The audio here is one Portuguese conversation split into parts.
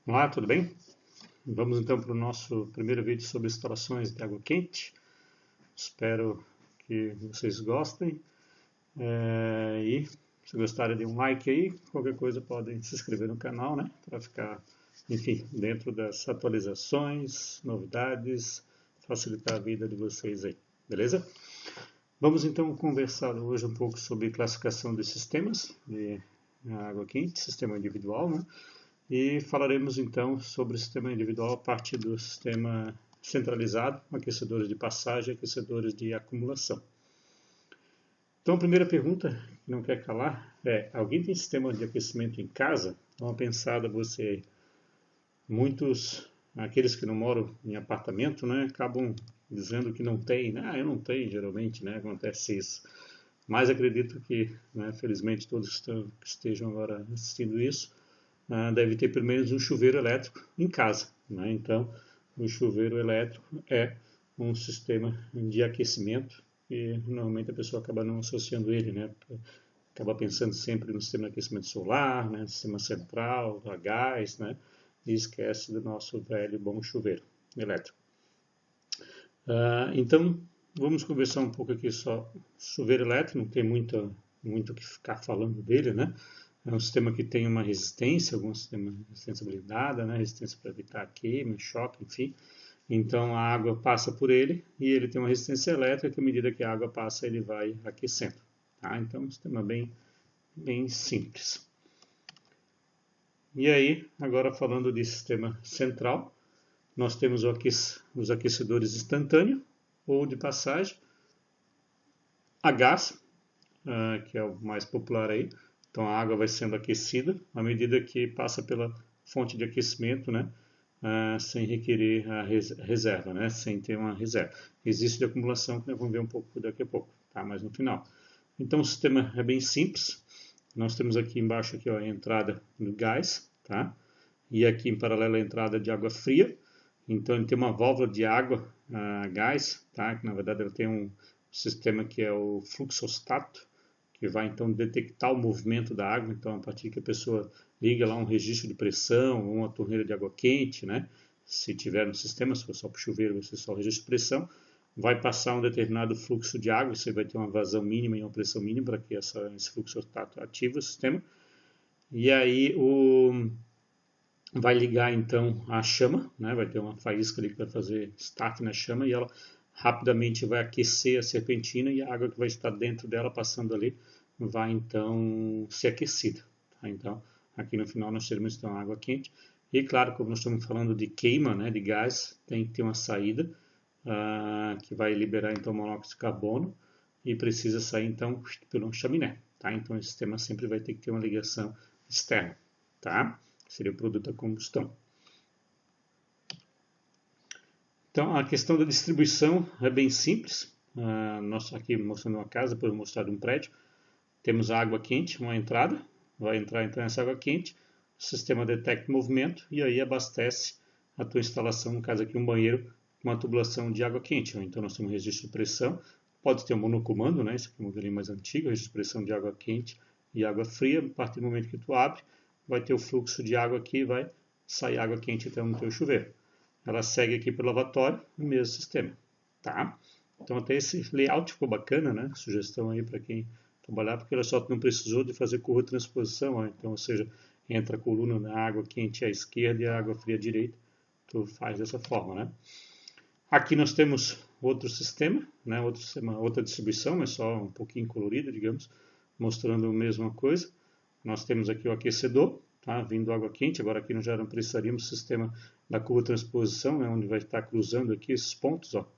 Olá, tudo bem? Vamos então para o nosso primeiro vídeo sobre instalações de água quente. Espero que vocês gostem. E se gostarem, de um like aí. Qualquer coisa podem se inscrever no canal, né? Para ficar, enfim, dentro das atualizações, novidades, facilitar a vida de vocês aí, beleza? Vamos então conversar hoje um pouco sobre classificação de sistemas de água quente, sistema individual, né? E falaremos então sobre o sistema individual a partir do sistema centralizado, aquecedores de passagem e aquecedores de acumulação. Então a primeira pergunta, que não quer calar, é: alguém tem sistema de aquecimento em casa? Dá uma pensada você. Muitos, aqueles que não moram em apartamento, né, acabam dizendo que não tem, né? Eu não tenho, geralmente, né, acontece isso. Mas acredito que, né, felizmente, todos que estejam agora assistindo isso, deve ter pelo menos um chuveiro elétrico em casa, né? Então, o chuveiro elétrico é um sistema de aquecimento e normalmente a pessoa acaba não associando ele, né? Acaba pensando sempre no sistema de aquecimento solar, né? Sistema central, a gás, né? E esquece do nosso velho e bom chuveiro elétrico. Então, vamos conversar um pouco aqui só. Chuveiro elétrico, não tem muito o que ficar falando dele, né? É um sistema que tem uma resistência, algum sistema de resistência blindada, né? Resistência para evitar queima, choque, enfim. Então a água passa por ele e ele tem uma resistência elétrica que à medida que a água passa ele vai aquecendo. Tá? Então é um sistema bem simples. E aí, agora falando de sistema central, nós temos os aquecedores instantâneos ou de passagem, a gás, que é o mais popular aí. Então a água vai sendo aquecida à medida que passa pela fonte de aquecimento, né? Sem requerer a reserva, né? Sem ter uma reserva. Existe de acumulação, que nós vamos ver um pouco daqui a pouco, tá? Mas no final. Então o sistema é bem simples. Nós temos aqui embaixo aqui, ó, a entrada do gás, tá? E aqui em paralelo a entrada de água fria. Então ele tem uma válvula de água a gás, tá? Que na verdade ela tem um sistema que é o fluxostato, que vai então detectar o movimento da água. Então, a partir que a pessoa liga lá um registro de pressão ou uma torneira de água quente, né? Se tiver no sistema, se for só para o chuveiro, vai ser só o registro de pressão, vai passar um determinado fluxo de água, você vai ter uma vazão mínima e uma pressão mínima para que esse fluxo ative o sistema. E aí vai ligar então a chama, né? Vai ter uma faísca ali que vai fazer start na chama e ela rapidamente vai aquecer a serpentina e a água que vai estar dentro dela passando ali vai então ser aquecida. Tá? Então aqui no final nós teremos então água quente e claro, como nós estamos falando de queima, né, de gás, tem que ter uma saída que vai liberar então monóxido de carbono e precisa sair então pelo chaminé. Tá? Então o sistema sempre vai ter que ter uma ligação externa. Tá? Seria o produto da combustão. Então, a questão da distribuição é bem simples. Nós aqui mostrando uma casa, depois mostrar um prédio. Temos a água quente, uma entrada. Vai entrar então essa água quente. O sistema detecta o movimento e aí abastece a tua instalação, no caso aqui um banheiro, com uma tubulação de água quente. Então nós temos um registro de pressão. Pode ter um monocomando, né? Esse aqui é um modelinho mais antigo, registro de pressão de água quente e água fria. A partir do momento que tu abre, vai ter o fluxo de água aqui e vai sair água quente então no teu chuveiro. Ela segue aqui para o lavatório, o mesmo sistema, tá? Então até esse layout ficou bacana, né? Sugestão aí para quem trabalhar, porque ela só não precisou de fazer curva de transposição, ó. Então, ou seja, entra a coluna da água quente à esquerda e a água fria à direita, tu faz dessa forma, né? Aqui nós temos outro sistema, né? Outra distribuição, mas só um pouquinho colorido, digamos, mostrando a mesma coisa. Nós temos aqui o aquecedor, tá? Vindo água quente. Agora aqui nós já não precisaríamos do sistema da curva de transposição, né? Onde vai estar cruzando aqui esses pontos, ó.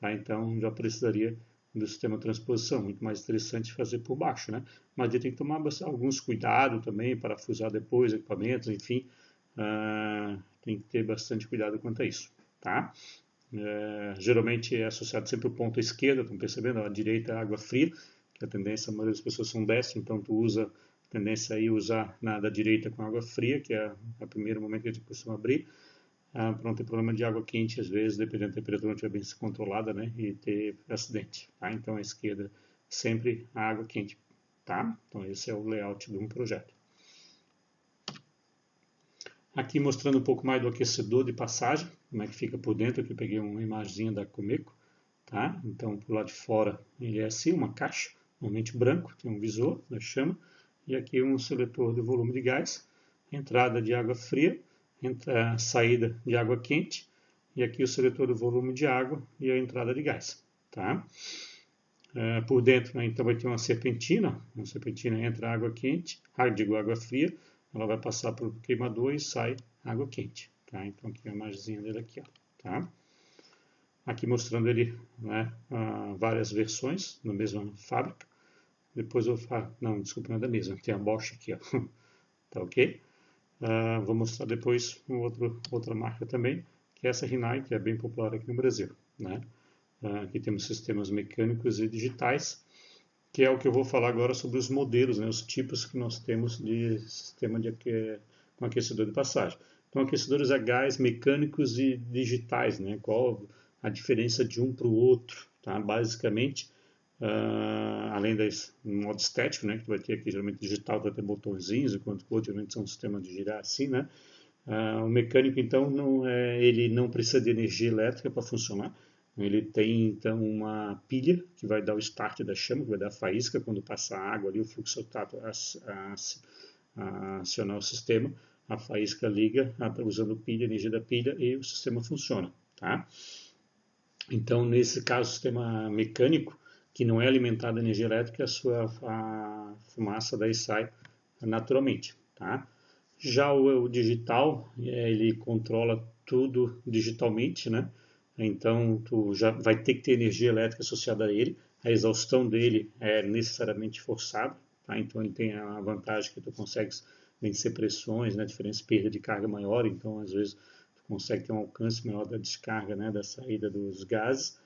Tá? Então já precisaria do sistema de transposição, muito mais interessante fazer por baixo, né? Mas tem que tomar alguns cuidados também, parafusar depois equipamentos, enfim, tem que ter bastante cuidado quanto a isso, tá? Geralmente é associado sempre o ponto à esquerda, estão percebendo? A direita é a água fria, que a tendência, a maioria das pessoas são destras, então tu usa, a tendência aí usar na da direita com água fria, que é o primeiro momento que a gente costuma abrir, para não ter problema de água quente, às vezes, dependendo da temperatura, não estiver bem controlada, né, e ter acidente, tá? Então a esquerda sempre a água quente, tá? Então esse é o layout de um projeto. Aqui mostrando um pouco mais do aquecedor de passagem, como é que fica por dentro. Aqui eu peguei uma imagenzinha da Comeco, tá? Então, por lado de fora ele é assim, uma caixa, normalmente branco, tem um visor da chama, e aqui um seletor de volume de gás, entrada de água fria, saída de água quente, e aqui o seletor de volume de água e a entrada de gás, tá? Por dentro, né, então vai ter uma serpentina entra água quente, água fria, ela vai passar pelo queimador e sai água quente, tá? Então aqui a imagenzinha dele aqui, ó, tá? Aqui mostrando ele, né, várias versões na mesma fábrica. Depois eu falo, não, desculpa, não é da mesma, tem a Bosch aqui, ó. Tá ok? Vou mostrar depois outra marca também, que é essa Rinnai, que é bem popular aqui no Brasil, né? Aqui temos sistemas mecânicos e digitais, que é o que eu vou falar agora sobre os modelos, né, os tipos que nós temos de sistema com aquecedor de passagem. Então, aquecedores a gás mecânicos e digitais, né, qual a diferença de um para o outro, tá? Basicamente, além do modo estético, né, que tu vai ter aqui geralmente digital, vai ter botõezinhos, enquanto o outro geralmente são um sistema de girar assim, né? O mecânico, então, ele não precisa de energia elétrica para funcionar. Ele tem, então, uma pilha que vai dar o start da chama, que vai dar a faísca quando passa a água ali, o fluxo tato acionar o sistema. A faísca liga usando pilha, energia da pilha, e o sistema funciona, tá? Então, nesse caso, o sistema mecânico, que não é alimentado a energia elétrica, a fumaça daí sai naturalmente, tá? Já o digital, ele controla tudo digitalmente, né? Então, tu já vai ter que ter energia elétrica associada a ele. A exaustão dele é necessariamente forçada, tá? Então, ele tem a vantagem que tu consegue vencer pressões, né? Diferentes perda de carga maior. Então, às vezes, tu consegue ter um alcance maior da descarga, né? Da saída dos gases.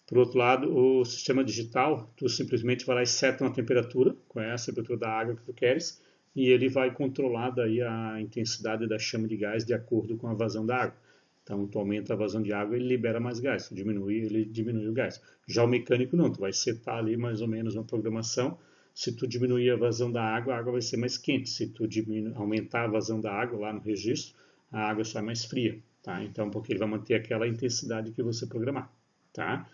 Por outro lado, o sistema digital, tu simplesmente vai lá e seta uma temperatura, qual é a temperatura da água que tu queres, e ele vai controlar daí a intensidade da chama de gás de acordo com a vazão da água. Então, tu aumenta a vazão de água, ele libera mais gás. Tu diminui, ele diminui o gás. Já o mecânico não, tu vai setar ali mais ou menos uma programação. Se tu diminuir a vazão da água, a água vai ser mais quente. Se tu aumentar a vazão da água lá no registro, a água sai mais fria, tá? Então, porque ele vai manter aquela intensidade que você programar, tá?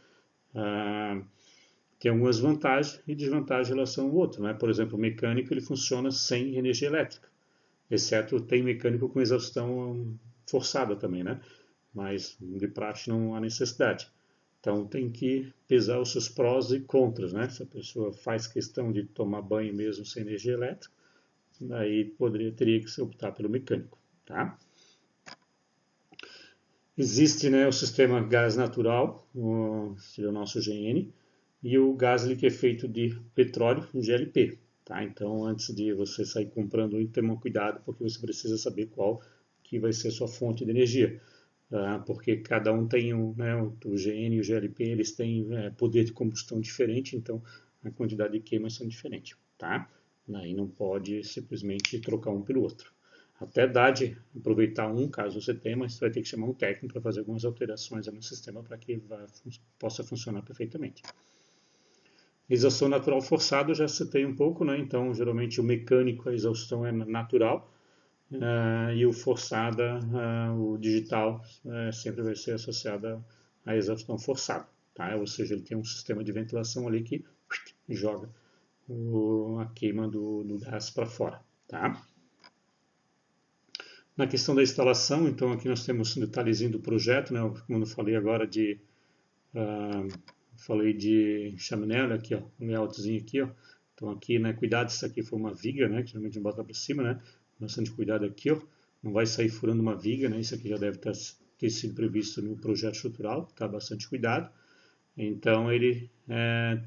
Tem algumas vantagens e desvantagens em relação ao outro, né? Por exemplo, o mecânico ele funciona sem energia elétrica, exceto tem mecânico com exaustão forçada também, né? Mas de praxe não há necessidade. Então tem que pesar os seus prós e contras, né? Se a pessoa faz questão de tomar banho mesmo sem energia elétrica, daí teria que se optar pelo mecânico, tá? Existe, né, o sistema gás natural, seria o nosso GN, e o gás liquefeito de petróleo, o GLP. Tá? Então, antes de você sair comprando um, tenha cuidado, porque você precisa saber qual que vai ser a sua fonte de energia. Porque cada um tem, né, o GN e o GLP, eles têm poder de combustão diferente, então a quantidade de queimas são diferentes. Tá? Aí não pode simplesmente trocar um pelo outro. Até dá de aproveitar um, caso você tenha, mas você vai ter que chamar um técnico para fazer algumas alterações no sistema para que possa funcionar perfeitamente. Exaustão natural forçada, eu já citei um pouco, né? Então, geralmente o mecânico, a exaustão é natural, e o forçada, o digital, sempre vai ser associada à exaustão forçada, tá? Ou seja, ele tem um sistema de ventilação ali que joga a queima do gás para fora, tá? Na questão da instalação, então aqui nós temos um detalhezinho do projeto, né? Como eu falei agora falei de chaminé, olha aqui, ó, um layoutzinho aqui, ó. Então aqui, né, cuidado, isso aqui foi uma viga, né, que geralmente não bota para cima, né? Bastante cuidado aqui, ó. Não vai sair furando uma viga, né? Isso aqui já deve ter sido previsto no projeto estrutural, tá? Bastante cuidado. Então ele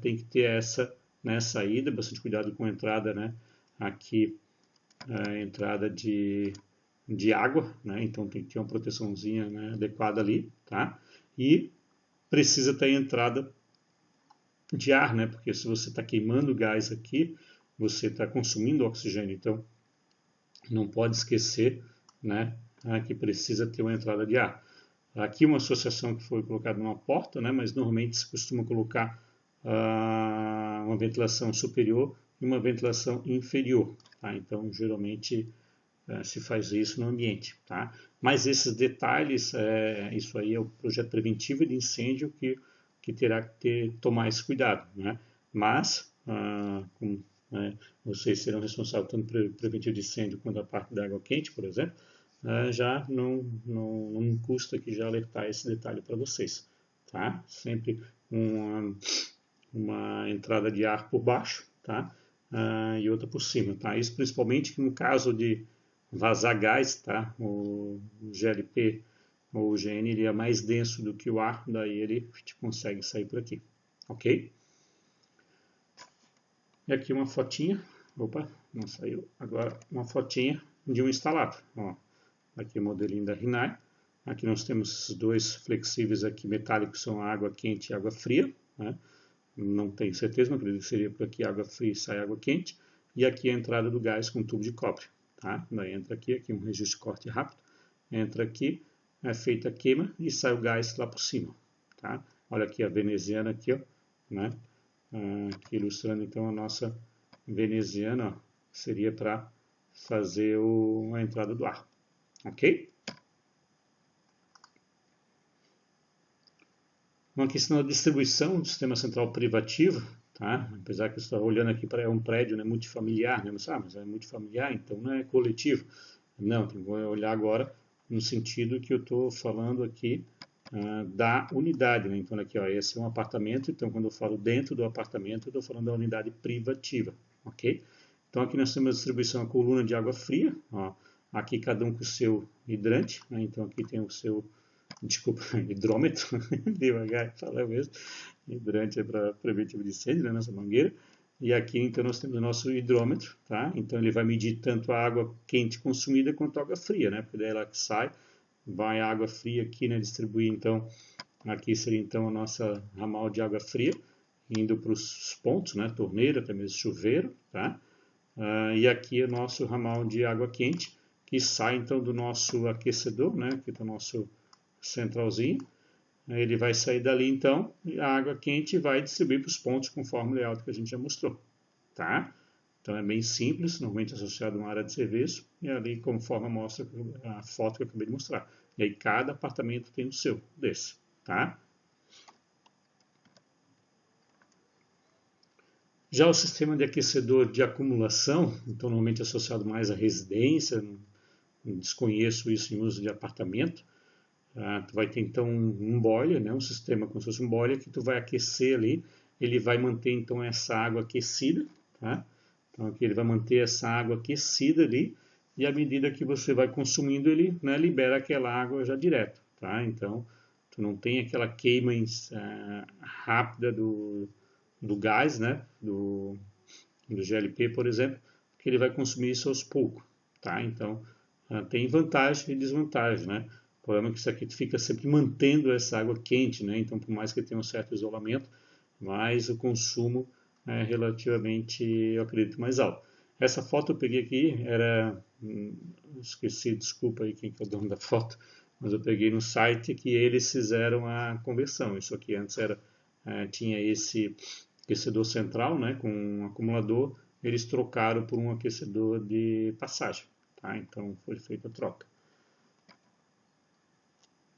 tem que ter essa, né, saída, bastante cuidado com a entrada, né? Aqui a entrada de água, né? Então tem que ter uma proteçãozinha, né, adequada ali, tá? E precisa ter entrada de ar, né? Porque se você está queimando gás aqui, você está consumindo oxigênio, então não pode esquecer, né, que precisa ter uma entrada de ar. Aqui uma associação que foi colocada numa porta, né? Mas normalmente se costuma colocar uma ventilação superior e uma ventilação inferior, tá? Então geralmente se faz isso no ambiente, tá? Mas esses detalhes, isso aí é o projeto preventivo de incêndio que terá que tomar esse cuidado, né? Mas, vocês serão responsáveis tanto pelo preventivo de incêndio quanto a parte da água quente, por exemplo, já não custa aqui já alertar esse detalhe para vocês, tá? Sempre uma entrada de ar por baixo, tá? E outra por cima, tá? Isso principalmente no caso de vazar gás, tá? O GLP ou o GN ele é mais denso do que o ar, daí ele consegue sair por aqui, ok? E aqui uma fotinha, opa, não saiu, agora uma fotinha de um instalado, ó. Aqui o modelinho da Rinnai. Aqui nós temos esses dois flexíveis aqui metálicos, são água quente e água fria, né? Não tenho certeza, mas acredito que seria por aqui água fria e sai água quente. E aqui a entrada do gás com tubo de cobre, tá? Daí entra aqui um registro de corte rápido, entra aqui, é feita a queima e sai o gás lá por cima, tá? Olha aqui a veneziana aqui, ó, né? Aqui ilustrando então a nossa veneziana, ó, seria para fazer a entrada do ar, ok? Uma questão da distribuição do sistema central privativo, tá? Apesar que eu estou olhando aqui para um prédio, né, multifamiliar, né? Mas é multifamiliar, então não é coletivo. Não, tem que olhar agora no sentido que eu estou falando aqui da unidade, né? Então aqui, ó, esse é um apartamento, então quando eu falo dentro do apartamento, eu estou falando da unidade privativa, ok? Então aqui nós temos a distribuição, a coluna de água fria, ó, aqui cada um com o seu hidrante, né? Então aqui tem o seu, desculpa, hidrômetro, devagar, fala mesmo, hidrante é para preventivo de incêndio, né, nossa mangueira, e aqui então nós temos o nosso hidrômetro, tá? Então ele vai medir tanto a água quente consumida quanto a água fria, né? Porque daí ela que sai, vai a água fria aqui, né? Distribuir então, aqui seria então a nossa ramal de água fria, indo para os pontos, né? Torneira, até mesmo chuveiro, tá? E aqui é o nosso ramal de água quente, que sai então do nosso aquecedor, né? Aqui está o nosso centralzinho. Ele vai sair dali então, e a água quente vai distribuir para os pontos conforme o layout que a gente já mostrou, tá? Então é bem simples, normalmente associado a uma área de serviço, e ali conforme mostra a foto que eu acabei de mostrar. E aí cada apartamento tem o seu desse, tá? Já o sistema de aquecedor de acumulação, então normalmente associado mais à residência, desconheço isso em uso de apartamento. Tu vai ter então um boiler, né, um sistema como se fosse um boiler que tu vai aquecer ali, ele vai manter então essa água aquecida, tá? Então aqui ele vai manter essa água aquecida ali, e à medida que você vai consumindo ele, né, libera aquela água já direto, tá? Então tu não tem aquela queima rápida do gás, né, do GLP, por exemplo, porque ele vai consumir isso aos poucos, tá? Então tem vantagem e desvantagem, né? O problema é que isso aqui fica sempre mantendo essa água quente, né? Então, por mais que tenha um certo isolamento, mas o consumo é relativamente, eu acredito, mais alto. Essa foto eu peguei aqui, esqueci, desculpa aí quem que é o dono da foto, mas eu peguei no site que eles fizeram a conversão. Isso aqui antes tinha esse aquecedor central, né, com um acumulador, eles trocaram por um aquecedor de passagem, tá? Então foi feita a troca.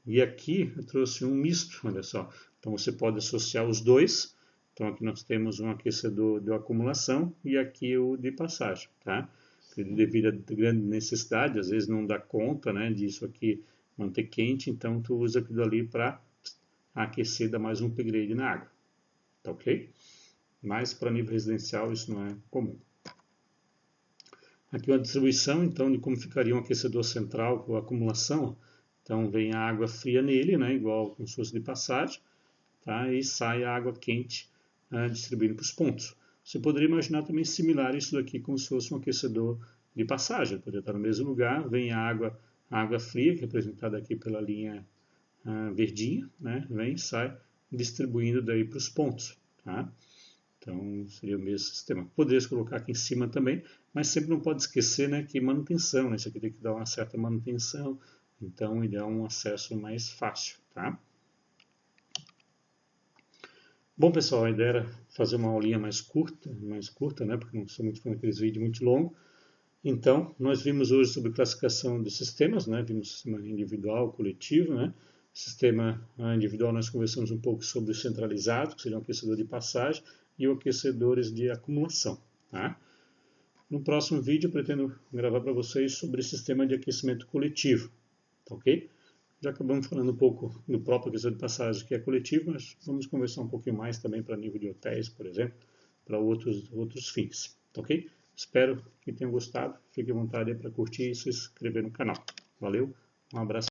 E aqui eu trouxe um misto, olha só. Então você pode associar os dois. Então aqui nós temos um aquecedor de acumulação e aqui o de passagem, tá? Devido a grande necessidade, às vezes não dá conta, né, disso aqui manter quente, então tu usa aquilo ali para aquecer, dar mais um upgrade na água, tá ok? Mas para nível residencial isso não é comum. Aqui uma distribuição então de como ficaria um aquecedor central com acumulação. Então vem a água fria nele, né, igual como se fosse de passagem, tá? E sai a água quente distribuindo para os pontos. Você poderia imaginar também similar isso daqui como se fosse um aquecedor de passagem. Poderia estar no mesmo lugar, vem a água fria, que é representada aqui pela linha verdinha, né? Vem e sai distribuindo daí para os pontos, tá? Então seria o mesmo sistema. Poderia colocar aqui em cima também, mas sempre não pode esquecer, né, que manutenção, né? Isso aqui tem que dar uma certa manutenção, então ele é um acesso mais fácil, tá? Bom, pessoal, a ideia era fazer uma aulinha mais curta, né? Porque não sou muito fã daqueles vídeos muito longos. Então, nós vimos hoje sobre classificação de sistemas, né? Vimos sistema individual, coletivo, né? Sistema individual nós conversamos um pouco sobre o centralizado, que seria um aquecedor de passagem, e o aquecedores de acumulação. Tá? No próximo vídeo eu pretendo gravar para vocês sobre sistema de aquecimento coletivo, tá ok? Já acabamos falando um pouco do próprio aquecedor de passagem, que é coletivo, mas vamos conversar um pouquinho mais também para nível de hotéis, por exemplo, para outros fins, tá ok? Espero que tenham gostado. Fique à vontade para curtir e se inscrever no canal. Valeu, um abraço.